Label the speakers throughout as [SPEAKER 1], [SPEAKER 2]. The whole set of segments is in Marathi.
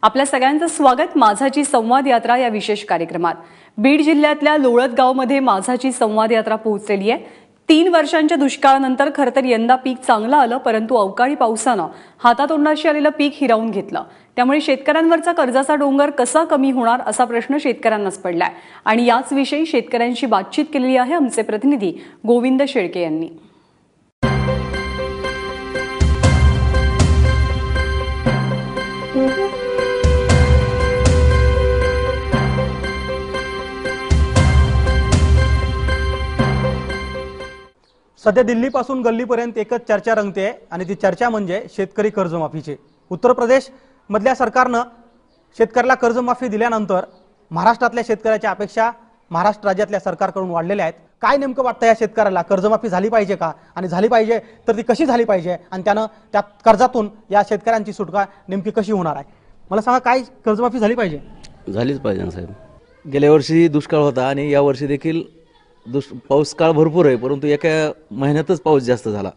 [SPEAKER 1] आपल्या सगळ्यांचं स्वागत माझाची संवाद यात्रा या विशेष कार्यक्रमात। बीड जिल्ह्यातल्या लोळतगावमध्ये माझाची संवाद यात्रा पोहोचलेली आहे। 3 वर्षांच्या दुष्काळानंतर खरं तर यंदा पीक चांगलं आलं, परंतु अवकाळी पावसानं हातातोंडाशी आलेलं पीक हिरावून घेतलं। त्यामुळे शेतकऱ्यांवरचा कर्जाचा डोंगर कसा कमी होणार असा प्रश्न शेतकऱ्यांनाच पडलाय आणि याच विषयी शेतकऱ्यांशी बातचीत केलेली आहे आमचे प्रतिनिधी गोविंद शेळके यांनी।
[SPEAKER 2] सध्या दिल्लीपासून गल्लीपर्यंत एकच चर्चा रंगते आणि ती चर्चा म्हणजे शेतकरी कर्जमाफीची। उत्तर प्रदेश मधल्या सरकारनं शेतकऱ्याला कर्जमाफी दिल्यानंतर महाराष्ट्रातल्या शेतकऱ्याच्या अपेक्षा महाराष्ट्र राज्यातल्या सरकारकडून वाढलेल्या आहेत। काय नेमकं वाटतं या शेतकऱ्याला, कर्जमाफी झाली पाहिजे का, आणि झाली पाहिजे तर ती कशी झाली पाहिजे, आणि त्यानं त्या कर्जातून या शेतकऱ्यांची सुटका नेमकी कशी होणार आहे? मला सांगा, काय कर्जमाफी झाली पाहिजे?
[SPEAKER 3] झालीच पाहिजे साहेब। गेल्या वर्षी दुष्काळ होता आणि या वर्षी देखील पाऊस काळ भरपूर आहे, परंतु एका महिन्यातच पाऊस जास्त झाला।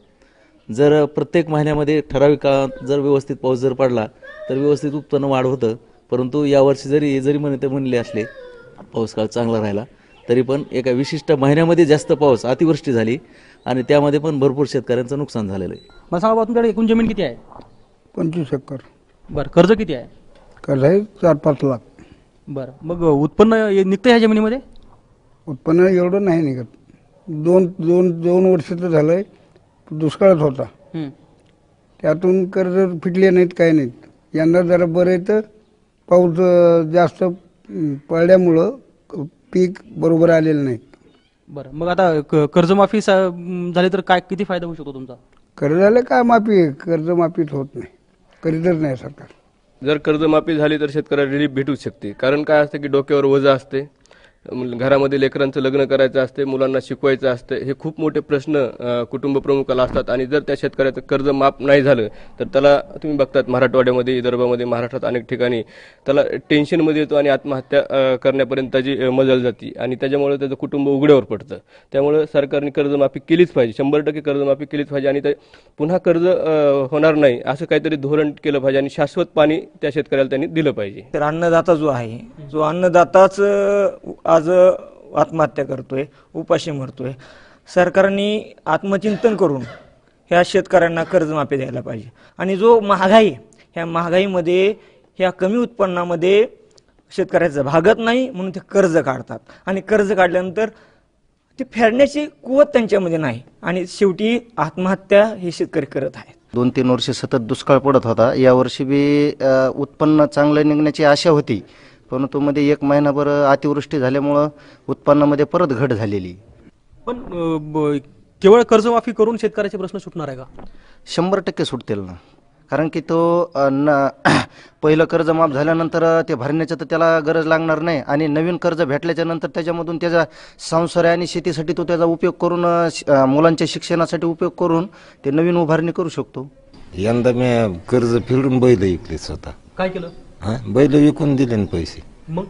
[SPEAKER 3] जर प्रत्येक महिन्यामध्ये ठराविक काळात जर व्यवस्थित पाऊस जर पडला तर व्यवस्थित उत्पन्न वाढ होतं, परंतु यावर्षी जरी म्हणले असले पाऊस काळ चांगला राहिला तरी पण एका विशिष्ट महिन्यामध्ये जास्त पाऊस अतिवृष्टी झाली आणि त्यामध्ये पण भरपूर शेतकऱ्यांचं नुकसान झालेलं आहे।
[SPEAKER 2] मला सांगा, तुमच्याकडे एकूण जमीन किती आहे?
[SPEAKER 4] 25 एकर।
[SPEAKER 2] बरं, कर्ज किती आहे?
[SPEAKER 4] कर्ज आहे 4-5 लाख।
[SPEAKER 2] बरं, मग उत्पन्न निघतं ह्या जमिनीमध्ये?
[SPEAKER 4] उत्पन्न एवढं नाही निघत। दोन वर्ष तर झालंय, दुष्काळात होता, त्यातून कर्ज फिटले नाहीत, काही नाहीत। यंदा जरा बरं आहे, तर पाऊस जास्त पडल्यामुळं पीक बरोबर आलेलं नाही।
[SPEAKER 2] बरं, मग आता कर्जमाफी झाली तर काय, किती फायदा होऊ शकतो तुमचा?
[SPEAKER 4] कर्ज झालं काय माफी? कर्जमाफीच होत नाही, करीतच नाही सरकार।
[SPEAKER 5] जर कर्जमाफी झाली तर शेतकऱ्याला रिलीफ भेटू शकते। कारण काय असतं की डोक्यावर वजा असते, घरामध्ये लेकरांचं लग्न करायचं असते, मुलांना शिकवायचं असते, हे खूप मोठे प्रश्न कुटुंब प्रमुखाला असतात। आणि जर त्या शेतकऱ्याचं कर्ज माफ नाही झालं तर त्याला तुम्ही बघतात मराठवाड्यामध्ये, विदर्भामध्ये, महाराष्ट्रात अनेक ठिकाणी त्याला टेन्शनमध्ये येतो आणि आत्महत्या करण्यापर्यंत त्याची मजल जाते आणि त्याच्यामुळे त्याचं कुटुंब उघड्यावर पडतं। त्यामुळे सरकारने कर्जमाफी केलीच पाहिजे, 100% कर्जमाफी केलीच पाहिजे आणि पुन्हा कर्ज होणार नाही असं काहीतरी धोरण केलं पाहिजे आणि शाश्वत पाणी त्या शेतकऱ्याला त्यांनी दिलं पाहिजे।
[SPEAKER 6] तर अन्नदाता जो आहे, जो अन्नदाताच आज आत्महत्या करतोय, उपाशी मरतोय, सरकारने आत्मचिंतन करून ह्या शेतकऱ्यांना कर्जमाफी द्यायला पाहिजे। आणि जो महागाई, ह्या महागाईमध्ये, ह्या कमी उत्पन्नामध्ये शेतकऱ्याचं भागत नाही म्हणून ते कर्ज काढतात आणि कर्ज काढल्यानंतर ते फेडण्याची कुवत त्यांच्यामध्ये नाही आणि शेवटी आत्महत्या हे शेतकरी करत आहेत।
[SPEAKER 7] 2-3 वर्ष सतत दुष्काळ पडत होता, यावर्षी बी उत्पन्न चांगलं निघण्याची आशा होती, परंतु मध्ये 1 महिनाभर अतिवृष्टी झाल्यामुळं उत्पन्नामध्ये परत घट झालेली।
[SPEAKER 2] पण केवळ कर्जमाफी करून शेतकऱ्याचे प्रश्न सुटणार आहे का?
[SPEAKER 7] 100% सुटतील ना, कारण की तो पहिलं कर्ज माफ झाल्यानंतर ते भरण्याचं तर त्याला गरज लागणार नाही आणि नवीन कर्ज भेटल्याच्या नंतर त्याच्यामधून त्याचा संसार आणि शेतीसाठी तो त्याचा उपयोग करून, मुलांच्या शिक्षणासाठी उपयोग करून ते नवीन उभारणी करू शकतो।
[SPEAKER 8] यंदा मी कर्ज फिरून बैल विकले स्वतः।
[SPEAKER 2] काय केलं?
[SPEAKER 8] बैल विकून दिले ना पैसे,
[SPEAKER 2] मग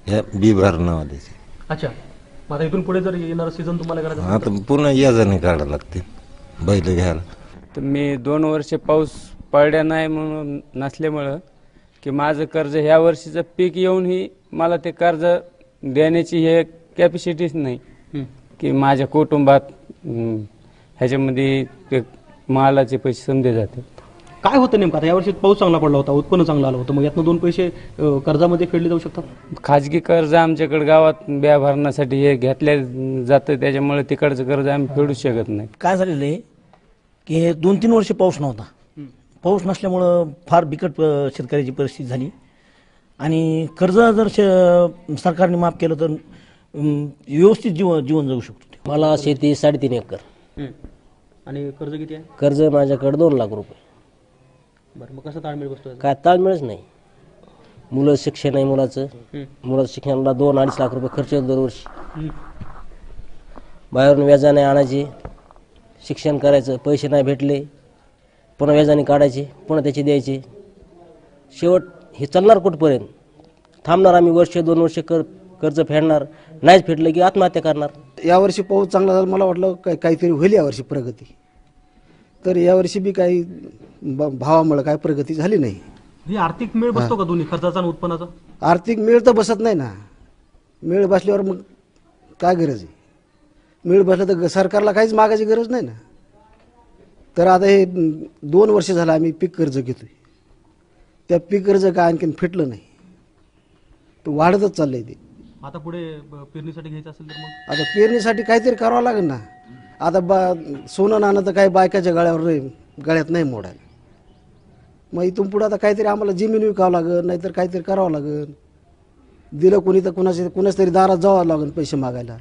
[SPEAKER 8] ह्या बी भरणावाल्याचे।
[SPEAKER 2] अच्छा, मग इथून पुढे जर येणार सीझन तुम्हाला करायचं
[SPEAKER 8] आता पूर्ण याजाने काढावं लागते बैल घ्यायला।
[SPEAKER 9] तर मी 2 वर्ष पाऊस पडल्या नाही म्हणून नसल्यामुळं की माझं कर्ज ह्या वर्षीचं पीक येऊनही मला ते कर्ज देण्याची हे कॅपॅसिटीच नाही की माझ्या कुटुंबात ह्याच्यामध्ये ते मालाचे पैसे समजे जाते।
[SPEAKER 2] काय होतं नेमकं? आता यावर्षी पाऊस चांगला पडला होता, उत्पन्न चांगलं आलं होतं, मग यातनं 2 पैसे कर्जामध्ये फेडले जाऊ शकतात?
[SPEAKER 9] खाजगी कर्ज आमच्याकडे गावात ब्या भरण्यासाठी हे घेतल्या जातं, त्याच्यामुळे तिकडचं कर्ज आम्ही फेडू शकत नाही।
[SPEAKER 10] काय झालेलं आहे की 2-3 वर्ष पाऊस नव्हता, पाऊस नसल्यामुळं फार बिकट शेतकऱ्याची परिस्थिती झाली आणि कर्ज जर सरकारने माफ केलं तर व्यवस्थित जीवन जगू शकतो।
[SPEAKER 11] मला शेती 3.5 एकर
[SPEAKER 2] आणि कर्ज किती आहे?
[SPEAKER 11] कर्ज माझ्याकडे 2 लाख रुपये।
[SPEAKER 2] बरं, मग कसं ताळमेळ बसतोय?
[SPEAKER 11] काय ताळमेळच नाही, मुलं शिक्षण आहे, मुलाचं शिक्षणाला 2-2.5 लाख रुपये खर्च होतो दरवर्षी, बाहेरून व्याजाने आणायचे, शिक्षण करायचं, पैसे नाही भेटले पुन्हा व्याजाने काढायचे, पुन्हा त्याचे द्यायचे, शेवट हे चालणार कुठपर्यंत? थांबणार आम्ही 1-2 वर्ष कर्ज फेडणार, नाहीच फेडलं की आत्महत्या करणार।
[SPEAKER 12] यावर्षी पाऊस चांगला झाला, मला वाटलं काहीतरी होईल यावर्षी प्रगती, तर यावर्षी बी काही भावामुळे काय प्रगती झाली नाही।
[SPEAKER 2] ही आर्थिक मेळ बसतो का दोन्ही खर्चाचा आणि उत्पन्नाचा?
[SPEAKER 12] आर्थिक मेळ तर बसत नाही ना. मेळ बसल्यावर मग काय गरज आहे? मेळ बसला तर सरकारला काहीच मागायची गरज नाही ना. तर आता हे 2 वर्ष झालं आम्ही पीक कर्ज घेतोय. त्या पीक कर्ज काय आणखीन फिटलं नाही, तो वाढतच चाललंय ते.
[SPEAKER 2] आता पुढे पेरणीसाठी घ्यायचं असेल तर मग
[SPEAKER 12] आता पेरणीसाठी काहीतरी करावं लागेल ना. आता सोनं नाणं तर काही बायकाच्या गळ्यात नाही मोडायला. मग इथून पुढे आता काहीतरी आम्हाला जमीन विकावं लागेल, नाहीतर काहीतरी करावं लागेल. दिलं कोणी तर कुणाच तरी दारात जावं लागेल पैसे मागायला.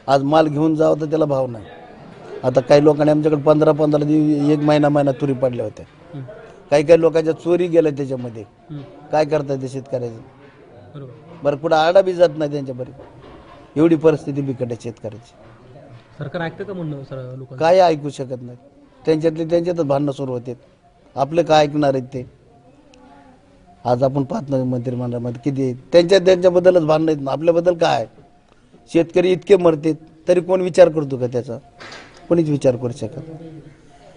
[SPEAKER 13] आज माल घेऊन जावं तर त्याला भाव नाही. आता काही लोकांनी आमच्याकडे 15 दिवस 1 महिना तुरी पडल्या होत्या. काही लोकांच्या चोरी गेल्या त्याच्यामध्ये. काय करतात ते शेतकऱ्याचं? बरं कुठं आडा बी जात नाही त्यांच्यापर्यंत. एवढी परिस्थिती बिकट आहे शेतकऱ्याची.
[SPEAKER 2] सरकार ऐकतं का म्हणणं सर? लोक
[SPEAKER 13] काय ऐकू शकत नाही. त्यांच्यातच भांडणं सुरू होते. आपले काय ऐकणार आहेत ते? आज आपण पाहत नाही मंत्रिमंडळामध्ये किती त्यांच्याबद्दलच भांडण आहेत. आपल्याबद्दल काय? शेतकरी इतके मरते तरी कोण विचार करतो का त्याचा? कोणीच विचार करू शकत.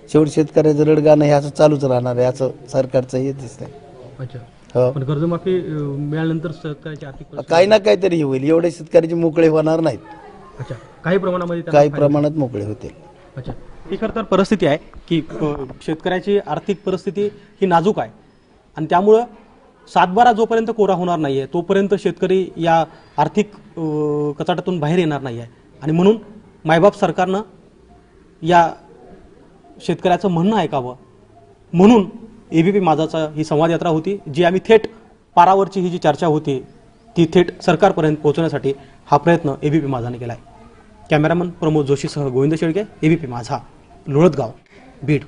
[SPEAKER 13] शेवटी शेतकऱ्याचं रडगाणं हे असं चालूच राहणार आहे, असं सरकारचं हे दिसतंय.
[SPEAKER 2] अच्छा. पण कर्जमाफी मिळाल्यानंतर शेतकऱ्याची आर्थिक
[SPEAKER 13] काही ना काहीतरी होईल. एवढे शेतकऱ्याचे मोकळे होणार नाहीत.
[SPEAKER 2] अच्छा. काही प्रमाणामध्ये
[SPEAKER 13] काही प्रमाणात मोकळे होतील.
[SPEAKER 2] अच्छा. ही खरं तर परिस्थिती आहे की शेतकऱ्याची आर्थिक परिस्थिती ही नाजूक आहे आणि त्यामुळं 7/12 जोपर्यंत कोरा होणार नाही आहे तोपर्यंत शेतकरी या आर्थिक कचाट्यातून बाहेर येणार नाही आहे. आणि म्हणून मायबाप सरकारनं या शेतकऱ्याचं म्हणणं ऐकावं म्हणून एबीपी माझाचा ही संवाद यात्रा होती, जी आम्ही थेट पारावरची ही जी चर्चा होती ती थेट सरकारपर्यंत पोहोचवण्यासाठी हा प्रयत्न एबीपी माझाने केला आहे. कॅमेरामन प्रमोद जोशीसह गोविंद शेळके, एबीपी माझा, लोळदगाव, बीड.